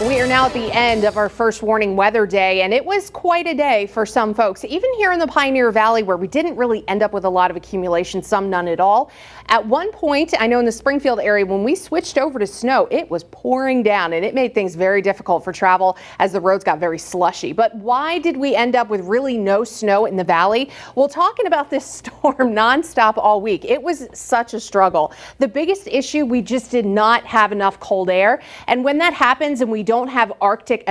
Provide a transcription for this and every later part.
We are now at the end of our first warning weather day, and it was quite a day for some folks, even here in the Pioneer Valley, where we didn't really end up with a lot of accumulation, some none at all. At one point, I know in the Springfield area, when we switched over to snow, it was pouring down, and it made things very difficult for travel as the roads got very slushy. But why did we end up with really no snow in the valley? Well, talking about this storm nonstop all week, it was such a struggle. The biggest issue, we just did not have enough cold air, and when that happens and we don't have an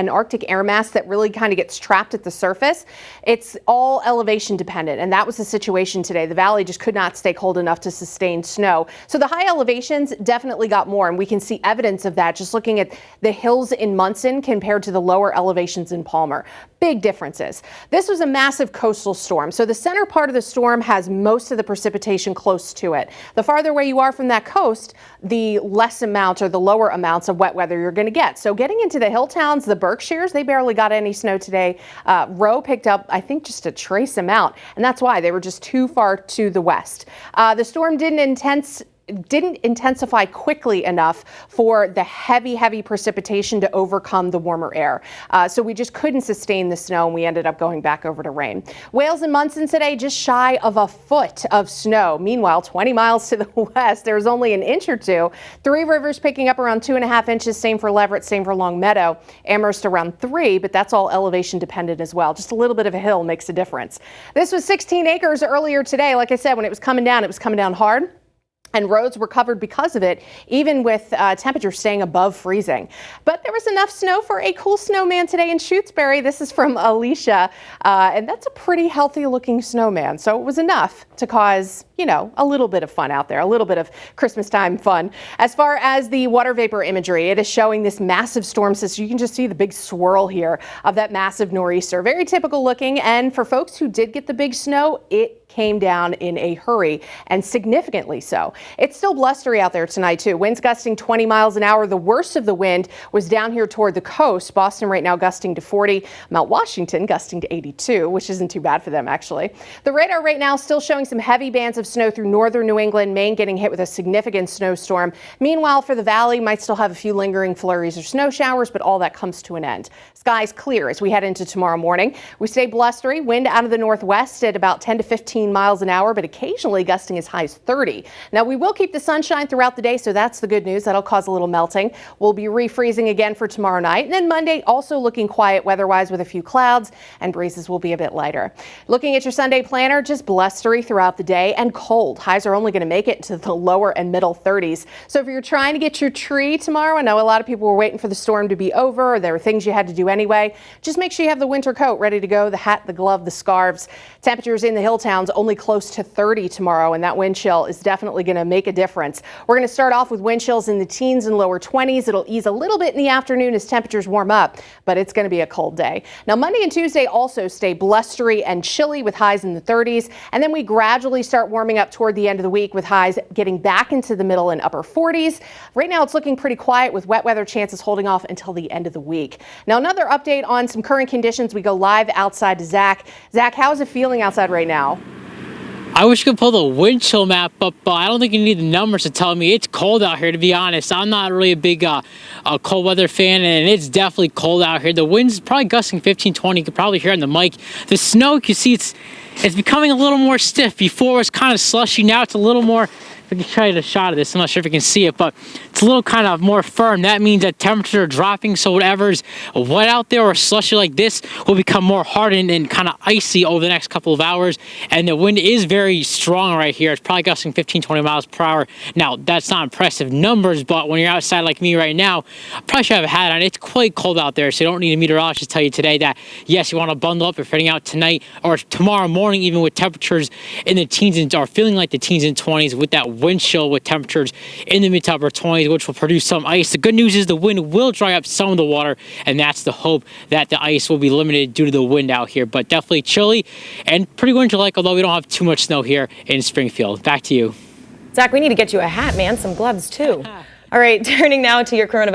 Arctic air mass that really kind of gets trapped at the surface, it's all elevation dependent, and that was the situation today. The valley just could not stay cold enough to sustain snow. So the high elevations definitely got more, and we can see evidence of that just looking at the hills in Munson compared to the lower elevations in Palmer. Big differences. This was a massive coastal storm, so the center part of the storm has most of the precipitation close to it. The farther away you are from that coast, the less amount or the lower amounts of wet weather you're going to get. So getting into the hill towns, the Berkshires, they barely got any snow today. Rowe picked up, I think, just a trace amount, and that's why they were just too far to the west. The storm didn't intensify quickly enough for the heavy precipitation to overcome the warmer air. So we just couldn't sustain the snow, and we ended up going back over to rain. Wales and Munson today just shy of a foot of snow. Meanwhile, 20 miles to the west, there's only an inch or two. Three Rivers picking up around 2.5 inches. Same for Leverett, same for Long Meadow. Amherst around 3, but that's all elevation dependent as well. Just a little bit of a hill makes a difference. This was 16 acres earlier today. Like I said, when it was coming down hard. And roads were covered because of it, even with temperatures staying above freezing. But there was enough snow for a cool snowman today in Shutesbury. This is from Alicia, and that's a pretty healthy looking snowman. So it was enough to cause, you know, a little bit of fun out there, a little bit of Christmas time fun. As far as the water vapor imagery, it is showing this massive storm system. You can just see the big swirl here of that massive nor'easter. Very typical looking. And for folks who did get the big snow, it came down in a hurry, and significantly so. It's still blustery out there tonight too. Winds gusting 20 miles an hour. The worst of the wind was down here toward the coast. Boston right now gusting to 40. Mount Washington gusting to 82, which isn't too bad for them actually. The radar right now still showing some heavy bands of snow through northern New England, Maine getting hit with a significant snowstorm. Meanwhile, for the valley, might still have a few lingering flurries or snow showers, but all that comes to an end. Skies clear as we head into tomorrow morning. We stay blustery, wind out of the northwest at about 10 to 15 miles an hour, but occasionally gusting as high as 30. Now we will keep the sunshine throughout the day, so that's the good news. That'll cause a little melting. We'll be refreezing again for tomorrow night. And then Monday also looking quiet weather-wise with a few clouds, and breezes will be a bit lighter. Looking at your Sunday planner, just blustery throughout the day and cold. Highs are only going to make it to the lower and middle 30s. So if you're trying to get your tree tomorrow, I know a lot of people were waiting for the storm to be over, or there were things you had to do anyway. Just make sure you have the winter coat ready to go, the hat, the glove, the scarves. Temperatures in the hill towns only close to 30 tomorrow, and that wind chill is definitely going to make a difference. We're going to start off with wind chills in the teens and lower 20s. It'll ease a little bit in the afternoon as temperatures warm up, but it's going to be a cold day. Now Monday and Tuesday also stay blustery and chilly with highs in the 30s, and then we gradually start warming up toward the end of the week with highs getting back into the middle and upper 40s. Right now it's looking pretty quiet with wet weather chances holding off until the end of the week. Now another update on some current conditions. We go live outside to Zach. Zach, how's it feeling outside right now? I wish you could pull the wind chill map up, but I don't think you need the numbers to tell me it's cold out here, to be honest. I'm not really a big cold weather fan, and it's definitely cold out here. The wind's probably gusting 15, 20. You could probably hear it in the mic. The snow, you can see it's becoming a little more stiff. Before it was kind of slushy. Now it's a little more, if I can try to get a shot of this, I'm not sure if you can see it, but it's a little kind of more firm. That means that temperatures are dropping, so whatever's wet out there or slushy like this will become more hardened and kind of icy over the next couple of hours. And the wind is very strong right here. It's probably gusting 15, 20 miles per hour. Now, that's not impressive numbers, but when you're outside like me right now, I probably should have a hat on. It's quite cold out there, so you don't need a meteorologist to tell you today that, yes, you want to bundle up if you're heading out tonight or tomorrow morning, even with temperatures in the teens and or feeling like the teens and 20s with that wind chill with temperatures in the mid to upper 20s, which will produce some ice. The good news is the wind will dry up some of the water, and that's the hope, that the ice will be limited due to the wind out here. But definitely chilly and pretty winter-like, although we don't have too much snow here in Springfield. Back to you. Zach, we need to get you a hat, man, some gloves too. All right, turning now to your coronavirus.